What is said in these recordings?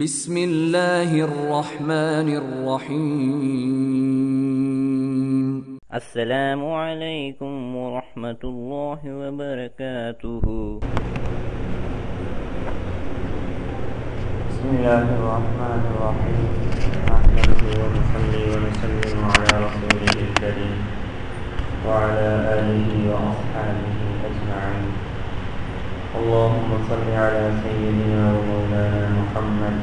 بسم اللہ الرحمن الرحیم۔ السلام علیکم ورحمۃ اللہ وبرکاتہ۔ بسم اللہ الرحمن الرحیم۔ نحمده ونصلي ونسلم على رسوله الكريم وعلى آله وأصحابه أجمعين۔ اللهم صل على سيدنا ومولانا محمد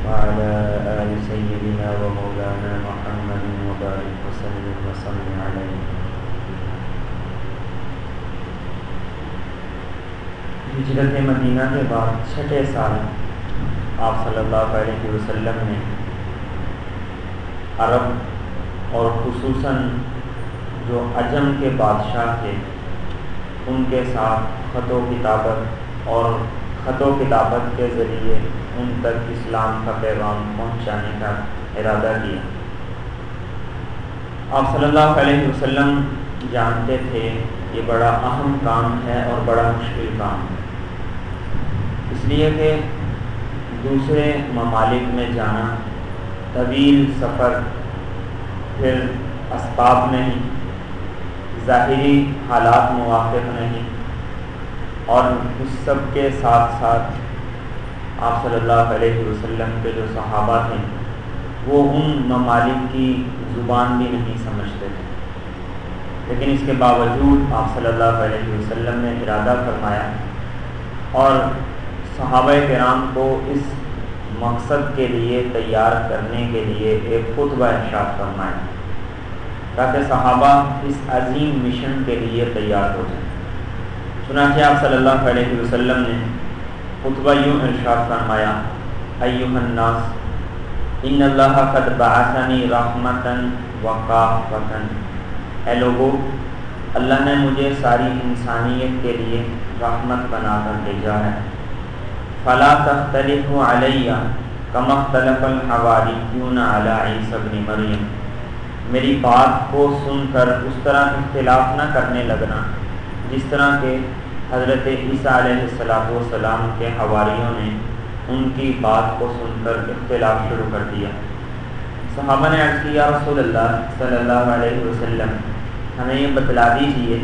وعلى آل سيدنا ومولانا محمد وبارك وسلم وصل عليه۔ ہجرت مدینہ کے بعد چھٹے سال آپ صلی اللہ علیہ وسلم نے عرب اور خصوصاً جو عجم کے بادشاہ تھے ان کے ساتھ خط و کتابت اور خط و کتابت کے ذریعے ان تک اسلام کا پیغام پہنچانے کا ارادہ کیا۔ آپ صلی اللہ علیہ وسلم جانتے تھے یہ بڑا اہم کام ہے اور بڑا مشکل کام ہے، اس لیے کہ دوسرے ممالک میں جانا، طویل سفر، پھر اسباب نہیں، ظاہری حالات موافق نہیں، اور اس سب کے ساتھ ساتھ آپ صلی اللہ علیہ وسلم کے جو صحابہ تھے وہ ان ممالک کی زبان بھی نہیں سمجھتے تھے، لیکن اس کے باوجود آپ صلی اللہ علیہ وسلم نے ارادہ فرمایا اور صحابہ کرام کو اس مقصد کے لیے تیار کرنے کے لیے ایک خطبہ ارشاد فرمایا تاکہ صحابہ اس عظیم مشن کے لیے تیار ہو جائیں۔ چنانچہ آپ صلی اللہ علیہ وسلم نے خطبہ یوں ارشاد فرمایا: ایھا الناس ان اللہ قد بعثنی رحمتا وکافۃ، اے لوگو، اللہ نے مجھے ساری انسانیت کے لیے رحمت بنا کر بھیجا ہے۔ فلا تختلفوا علی کما اختلف الحواریون علی عیسی ابن مریم، میری بات کو سن کر اس طرح اختلاف نہ کرنے لگنا جس طرح کہ حضرت عیسیٰ علیہ السلام کے حواریوں نے ان کی بات کو سن کر اختلاف شروع کر دیا۔ صحابہ نے عرض کیا: یا رسول اللہ صلی اللہ علیہ وسلم، ہمیں یہ بتلا دیجئے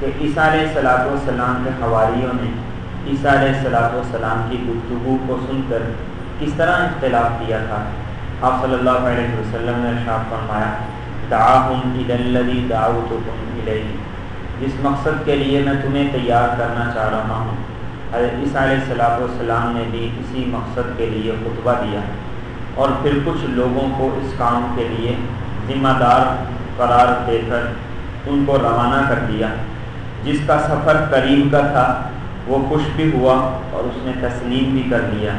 کہ عیسیٰ علیہ السلام کے حواریوں نے عیسیٰ علیہ السلام کی گفتگو کو سن کر کس طرح اختلاف کیا تھا۔ آپ صلی اللہ علیہ وسلم نے ارشاد فرمایا: دعاہم الی الذی دعوتکم الیہ، جس مقصد کے لیے میں تمہیں تیار کرنا چاہ رہا ہوں، حضرت عیسیٰ علیہ السلام نے بھی اسی مقصد کے لیے خطبہ دیا، اور پھر کچھ لوگوں کو اس کام کے لیے ذمہ دار قرار دے کر ان کو روانہ کر دیا۔ جس کا سفر قریب کا تھا وہ خوش بھی ہوا اور اس نے تسلیم بھی کر لیا،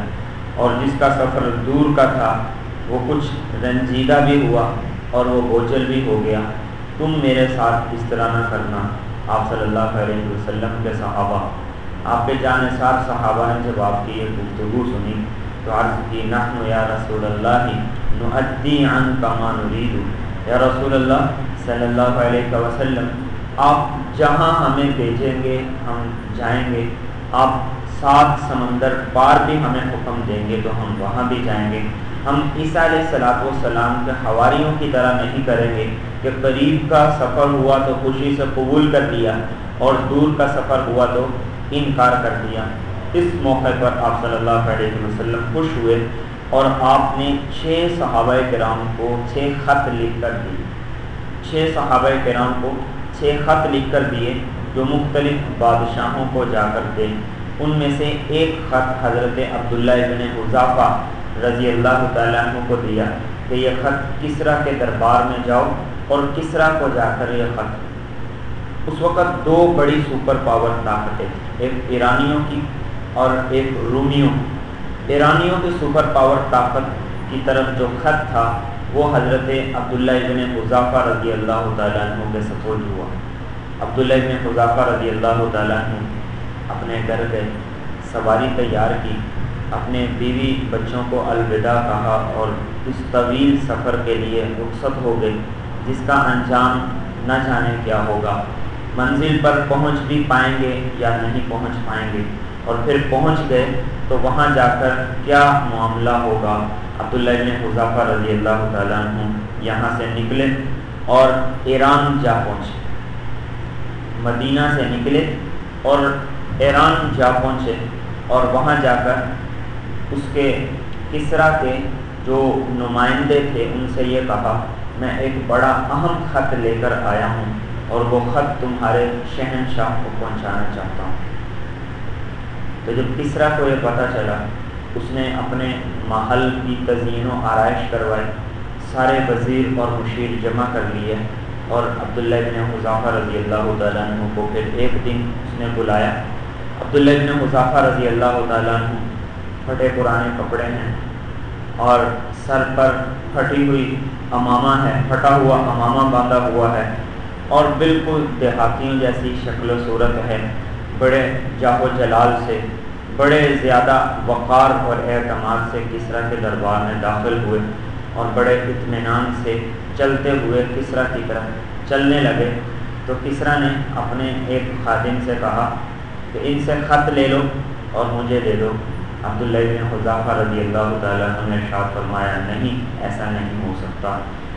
اور جس کا سفر دور کا تھا وہ کچھ رنجیدہ بھی ہوا اور وہ بوجھل بھی ہو گیا۔ تم میرے ساتھ اس طرح نہ کرنا۔ آپ صلی اللہ علیہ وسلم کے صحابہ، آپ کے جانثار صحابہ نے جب آپ کی یہ گفتگو سنی تو عرض کی: نحن یا رسول اللہ نؤدی عنک ما نرید، یا رسول اللہ صلی اللہ علیہ وسلم، آپ جہاں ہمیں بھیجیں گے ہم جائیں گے، آپ 7 سمندر پار بھی ہمیں حکم دیں گے تو ہم وہاں بھی جائیں گے۔ ہم عیسیٰ علیہ السلام کے حواریوں کی طرح نہیں کریں گے کہ قریب کا سفر ہوا تو خوشی سے قبول کر لیا اور دور کا سفر ہوا تو انکار کر دیا۔ اس موقع پر آپ صلی اللہ علیہ وسلم خوش ہوئے اور آپ نے 6 صحابہ کرام کو 6 خط لکھ کر دیے۔ 6 صحابہ کرام کو 6 خط لکھ کر دیے جو مختلف بادشاہوں کو جا کر دے۔ ان میں سے ایک خط حضرت عبداللہ ابن حذافہ رضی اللہ تعالیٰ عنہ کو دیا کہ یہ خط کسریٰ کے دربار میں جاؤ اور کسریٰ کو جا کر یہ خط۔ اس وقت 2 بڑی سپر پاور طاقتیں، ایک ایرانیوں کی اور ایک رومیوں۔ ایرانیوں کی سپر پاور طاقت کی طرف جو خط تھا وہ حضرت عبداللہ ابن حذافہ رضی اللہ تعالیٰ عنہ کے سپرد ہوا۔ عبداللہ ابن حذافہ رضی اللہ تعالیٰ عنہ اپنے گھر گئے، سواری تیار کی، اپنے بیوی بچوں کو الوداع کہا اور اس طویل سفر کے لیے رخصت ہو گئے جس کا انجام نہ جانے کیا ہوگا، منزل پر پہنچ بھی پائیں گے یا نہیں پہنچ پائیں گے۔ اور پھر پہنچ گئے تو وہاں جا کر کیا معاملہ ہوگا۔ عبداللہ بن حذافہ رضی اللہ تعالیٰ عنہ یہاں سے نکلے اور ایران جا پہنچے، مدینہ سے نکلے اور ایران جا پہنچے، اور وہاں جا کر اس کے کسریٰ کے جو نمائندے تھے ان سے یہ کہا میں ایک بڑا اہم خط لے کر آیا ہوں اور وہ خط تمہارے شہنشاہ کو پہنچانا چاہتا ہوں۔ تو جب کسریٰ کو یہ پتہ چلا اس نے اپنے محل کی تزئین و آرائش کروائی، سارے وزیر اور مشیر جمع کر لیے، اور عبداللہ بن حذافہ رضی اللہ تعالیٰ عنہ کو پھر ایک دن اس نے بلایا۔ عبداللہ بن حذافہ رضی اللہ تعالیٰ عنہ پھٹے پرانے کپڑے ہیں اور سر پر پھٹی ہوئی امامہ ہے، پھٹا ہوا امامہ باندھا ہوا ہے، اور بالکل دیہاتیوں جیسی شکل و صورت ہے، بڑے جاہ و جلال سے، بڑے زیادہ وقار اور اعتماد سے کسریٰ کے دربار میں داخل ہوئے، اور بڑے اطمینان سے چلتے ہوئے کسریٰ کی طرف چلنے لگے۔ تو کسریٰ نے اپنے ایک خادم سے کہا کہ ان سے خط لے لو اور مجھے دے دو۔ عبداللہ بن حذافہ رضی اللہ تعالیٰ عنہ نے ارشاد فرمایا نہیں، ایسا نہیں ہو سکتا،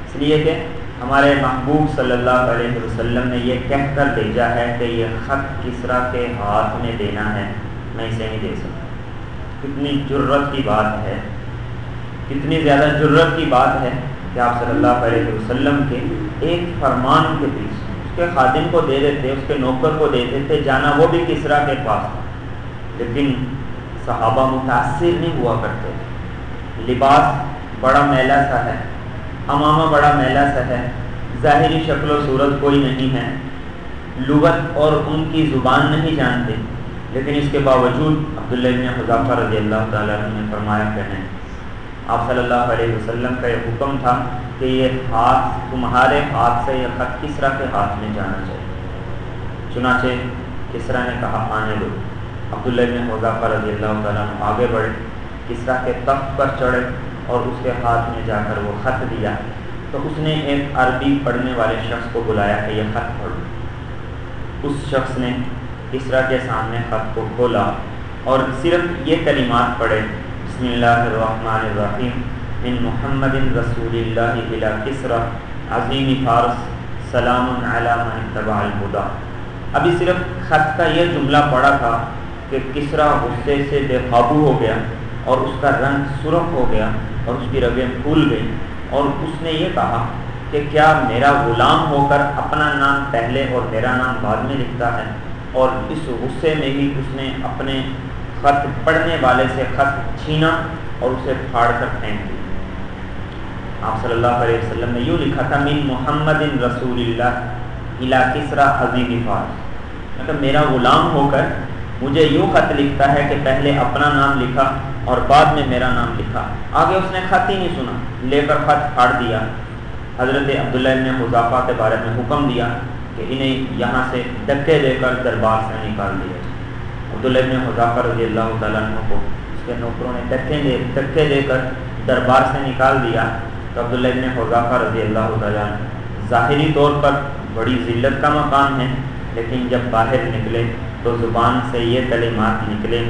اس لیے کہ ہمارے محبوب صلی اللہ علیہ وسلم نے یہ کہہ کر بھیجا ہے کہ یہ خط کسریٰ کے ہاتھ میں دینا ہے، میں اسے نہیں دے سکتا۔ کتنی جرت کی بات ہے، کتنی زیادہ جرت کی بات ہے کہ آپ صلی اللہ علیہ وسلم کے ایک فرمان کے پیچھے اس کے خادم کو دے دیتے، اس کے نوکر کو دے دیتے، جانا وہ بھی کسریٰ کے پاس تھا، لیکن صحابہ متاثر نہیں ہوا کرتے۔ لباس بڑا میلا سا ہے، امامہ بڑا میلا سا ہے، ظاہری شکل و صورت کوئی نہیں ہے، لغت اور ان کی زبان نہیں جانتے، لیکن اس کے باوجود عبداللہ بن حذافہ رضی اللہ تعالیٰ عنہ نے فرمایا کہ نہیں، آپ صلی اللہ علیہ وسلم کا یہ حکم تھا کہ یہ ہاتھ تمہارے ہاتھ سے یہ خط کسریٰ کے ہاتھ میں جانا چاہیے۔ چنانچہ کسریٰ نے کہا آنے دو۔ عبداللہ بن حذافہ رضی اللہ تعالیٰ عنہ آگے بڑھے، کسریٰ کے تخت پر چڑھے اور اس کے ہاتھ میں جا کر وہ خط دیا۔ تو اس نے ایک عربی پڑھنے والے شخص کو بلایا کہ یہ خط پڑھو۔ اس شخص نے کسریٰ کے سامنے خط کو کھولا اور صرف یہ کلمات پڑھے، بسم اللہ الرحمن الرحیم، من محمد رسول اللہ الی کسریٰ عظیم فارس، سلام علی من اتبع الہدی۔ ابھی صرف خط کا یہ جملہ پڑھا تھا کہ کسریٰ غصے سے بے قابو ہو گیا اور اس کا رنگ سرخ ہو گیا اور اس کی رگیں پھول گئیں، اور اس نے یہ کہا کہ کیا میرا غلام ہو کر اپنا نام پہلے اور میرا نام بعد میں لکھتا ہے؟ اور اس غصے میں ہی اس نے اپنے خط پڑھنے والے سے خط چھینا اور اسے پھاڑ کر پھینک دیا۔ آپ صلی اللہ علیہ وسلم نے یوں لکھا تھا من محمد رسول اللہ الی کسریٰ عظیم فارس، مطلب میرا غلام ہو کر مجھے یوں خط لکھتا ہے کہ پہلے اپنا نام لکھا اور بعد میں میرا نام لکھا۔ آگے اس نے خط ہی نہیں سنا، لے کر خط پھاڑ دیا۔ حضرت عبداللہ بن حذافہ کے بارے میں حکم دیا کہ انہیں یہاں سے دھکے دے کر دربار سے نکال دیا۔ عبداللہ بن حذافہ رضی اللہ تعالیٰ عنہ کو اس کے نوکروں نے دھکے دے کر دربار سے نکال دیا۔ تو عبداللہ بن حذافہ رضی اللہ تعالیٰ عنہ ظاہری طور پر بڑی ذلت کا مقام ہے، لیکن جب باہر نکلے تو زبان سے یہ کلمات نکلے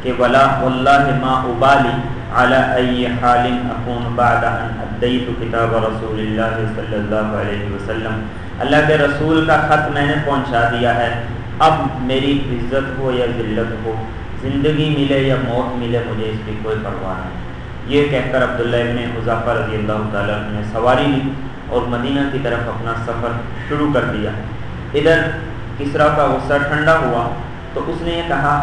کہ ولا واللہ ما ابالی علی ای حال اکون بعد ان ادیت کتاب رسول اللہ صلی اللہ علیہ وسلم، اللہ کے رسول کا خط میں نے پہنچا دیا ہے، اب میری عزت ہو یا ذلت ہو، زندگی ملے یا موت ملے، مجھے اس کی کوئی پرواہ نہیں۔ یہ کہہ کر عبداللہ بن حذافہ رضی اللہ تعالیٰ عنہ نے سواری لی اور مدینہ کی طرف اپنا سفر شروع کر دیا۔ ادھر کسریٰ کا غصہ ٹھنڈا ہوا تو اس نے یہ کہا